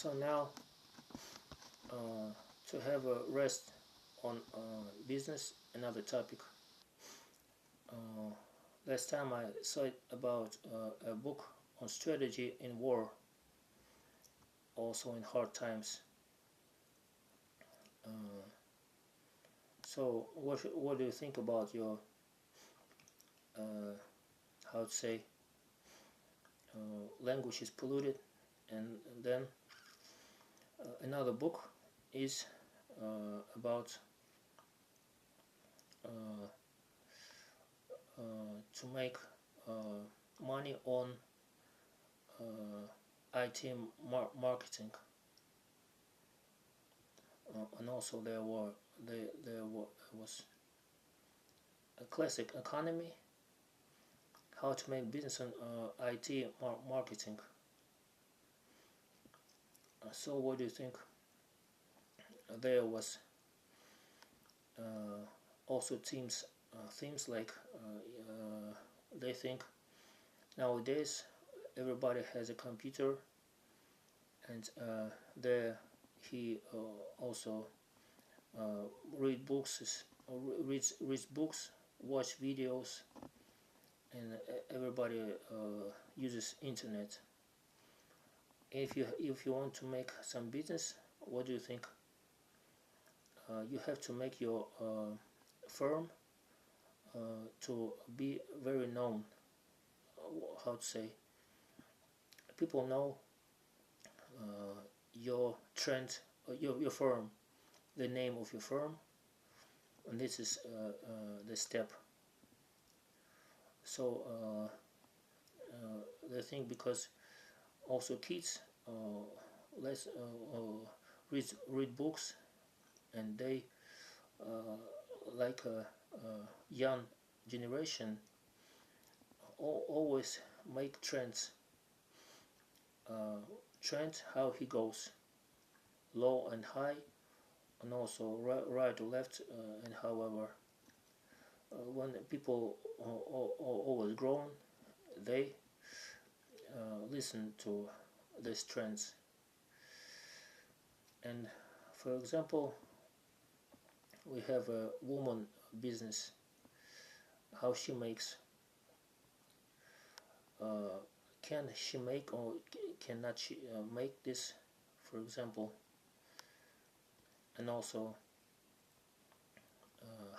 So now to have a rest on business, another topic. Uh, Last time I saw about a book on strategy in war, also in hard times. Uh, so what do you think about your how to say language is polluted, and then another book is about uh, to make money on IT marketing, and also there was a classic economy, how to make business on IT marketing. So what do you think? There was also themes like they think nowadays everybody has a computer, and there he also read books, reads books, watch videos, and everybody uses internet. If you want to make some business, what do you think? You have to make your firm to be very known. How to say? People know your trend, your firm, the name of your firm, and this is the step. So the thing, because also kids less read books, and they like a young generation always make trends. Trend how he goes, low and high, and also right to left, and however when people always grown, they listen to these trends. And for example, we have a woman business, how she makes, can she make or cannot she make this, for example, and also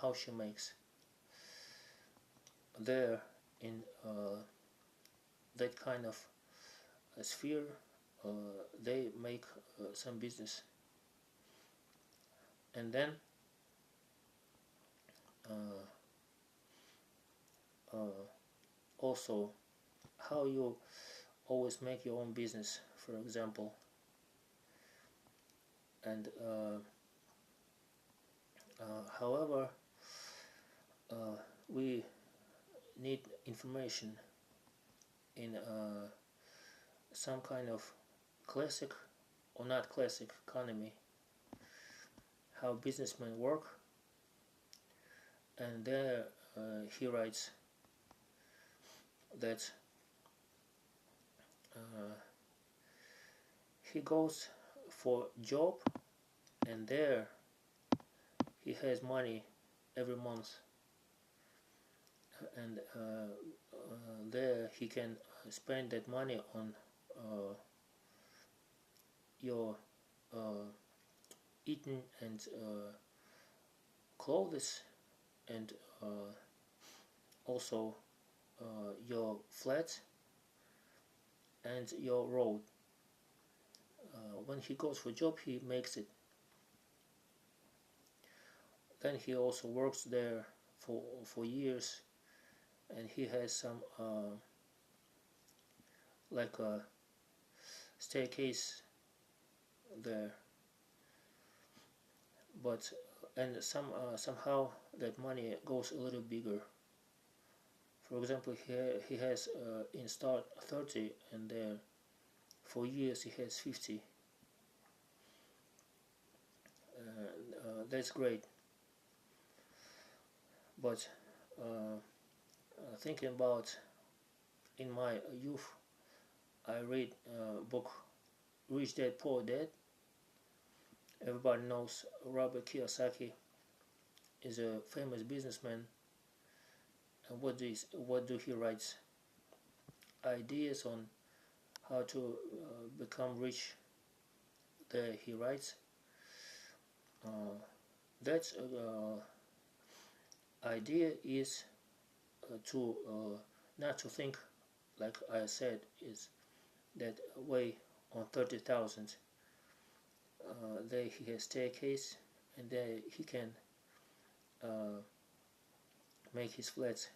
how she makes there in that kind of sphere. They make some business, and then also how you always make your own business, for example. And however we need information in some kind of classic or not classic economy, how businessmen work. And there he writes that he goes for job, and there he has money every month, and there he can spend that money on your eating and clothes, and also your flat and your road. When he goes for job, he makes it. Then he also works there for years, and he has some like a staircase there. But and somehow that money goes a little bigger. For example, he has in start 30, and there for years he has 50. That's great. But thinking about in my youth, I read a book Rich Dad Poor Dad. Everybody knows Robert Kiyosaki is a famous businessman, and what do he writes? Ideas on how to become rich. There he writes that idea is to not to think like I said is that way on 30,000. There he has staircase, and there he can make his flats.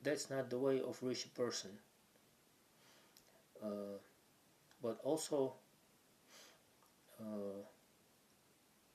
That's not the way of rich person. But also,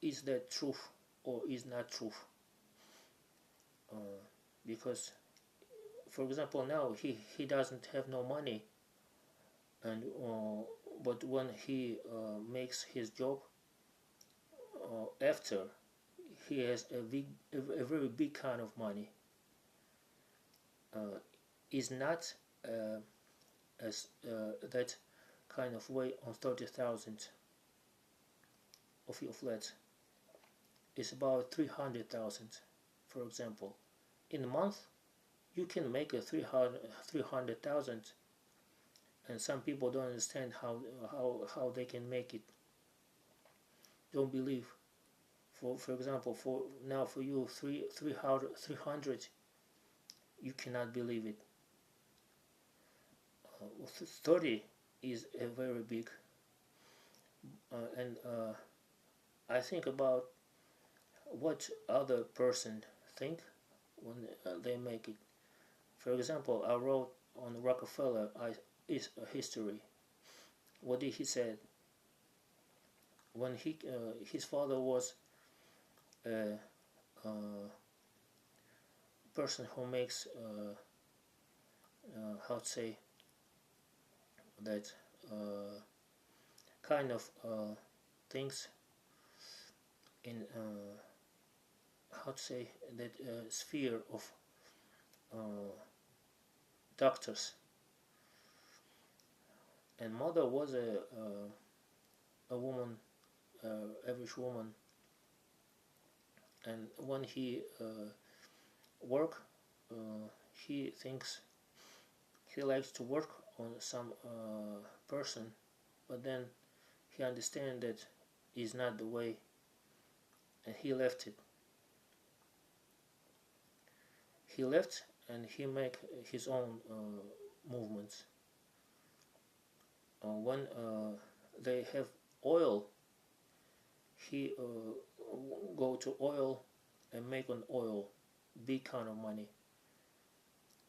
is that truth or is not truth? Because, for example, now he doesn't have no money, and but when he makes his job, after he has a very big kind of money, is not as that kind of way on 30,000 of your flat. It's about 300,000, for example. In a month, you can make a 300,000, and some people don't understand how they can make it. Don't believe. For example, for you 300, you cannot believe it. 30 is a very big, and I think about what other person think when they make it. For example, I wrote on Rockefeller is a history. What did he say? When his father was a person who makes how to say that kind of things in how to say that sphere of doctors, and mother was a woman, average woman, and when he work, he thinks he likes to work on some person, but then he understands that is not the way, and he left it. He left and he make his own movements. When they have oil, he go to oil and make an oil, big kind of money,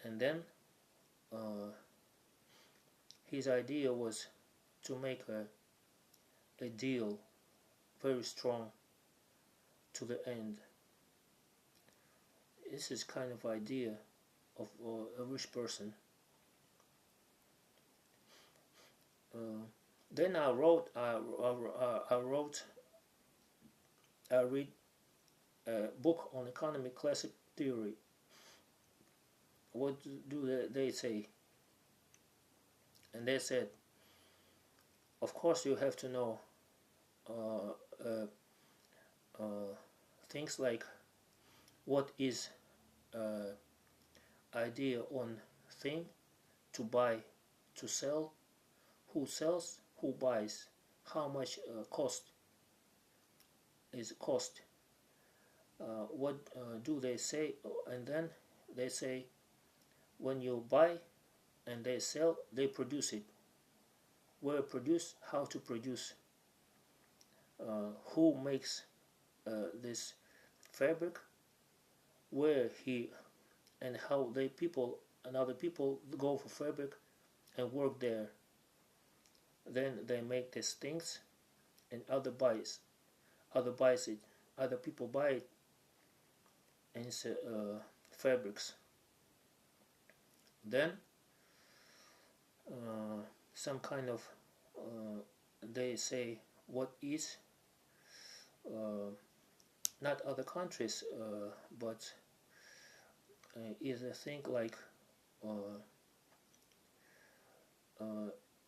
and then his idea was to make a deal very strong to the end. This is kind of idea of a rich person. Then I read a book on economic classic theory. What do they say? And they said, of course you have to know things like what is idea on thing, to buy, to sell, who sells, who buys, how much cost is cost, what do they say, and then they say when you buy and they sell, they produce it, where produce, how to produce, who makes this fabric, where he and how they people and other people go for fabric and work there. Then they make these things and other buys it, other people buy it, and it's fabrics. Then some kind of they say what is not other countries, but is a thing like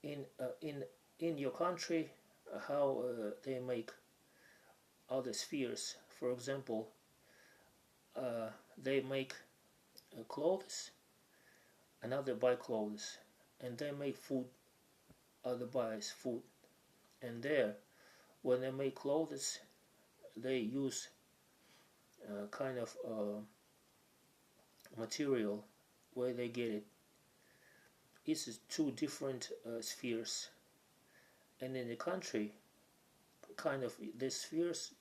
in in your country, how they make other spheres. For example, they make clothes, and other buy clothes, and they make food, other buys food. And there, when they make clothes, they use kind of material where they get it. It's two different spheres. And in the country, kind of the spheres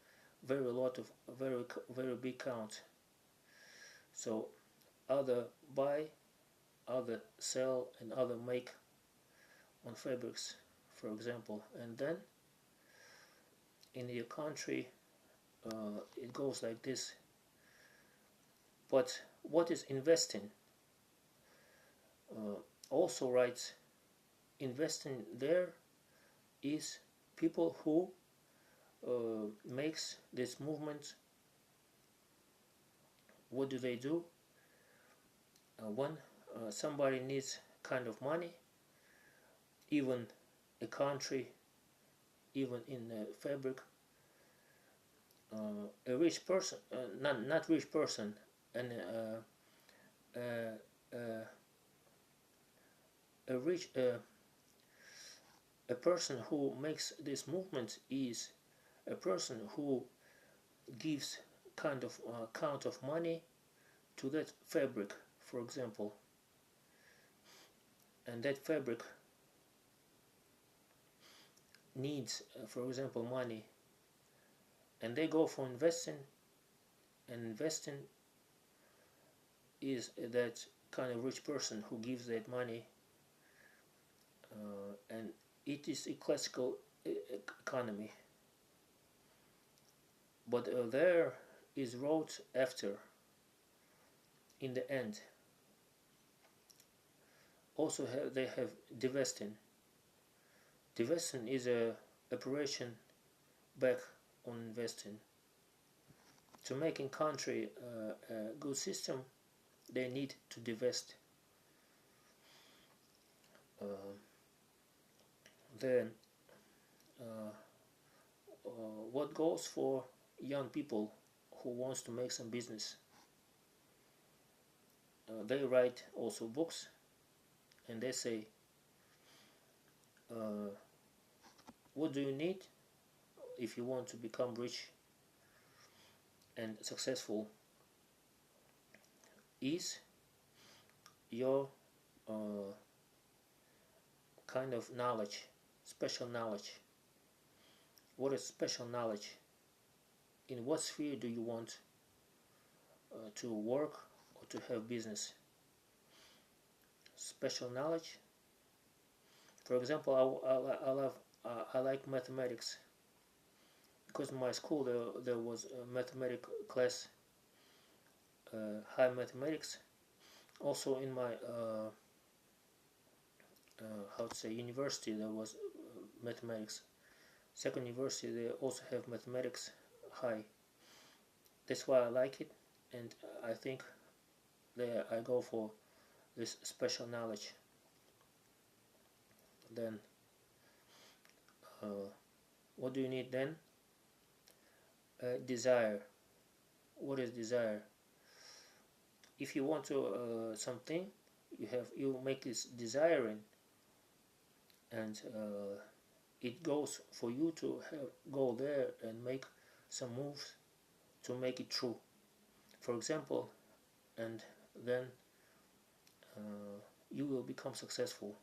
very big count. So other buy, other sell, and other make on fabrics, for example. And then in your country it goes like this. But what is investing? Also writes, investing there is people who makes this movement. What do they do? When somebody needs kind of money, even a country, even in fabric, a rich person, not rich person, and a person who makes this movement is a person who gives kind of count of money to that fabric, for example, and that fabric needs, for example, money, and they go for investing, and investing is that kind of rich person who gives that money, and it is a classical economy. But there is wrote after, in the end. Also they have divesting. Divesting is a operation back on investing. To make in country a good system, they need to divest. Then what goes for young people who wants to make some business? They write also books, and they say, what do you need if you want to become rich and successful? Is your kind of knowledge, special knowledge. What is special knowledge? In what sphere do you want to work or to have business? Special knowledge. For example, I like mathematics, because in my school there was a mathematics class, high mathematics. Also in my university there was mathematics. Second university they also have mathematics high. That's why I like it, and I think that I go for this special knowledge. Then what do you need then? Desire. What is desire? If you want to something, you make this desiring, and it goes for you to go there and make some moves to make it true, for example, and then you will become successful.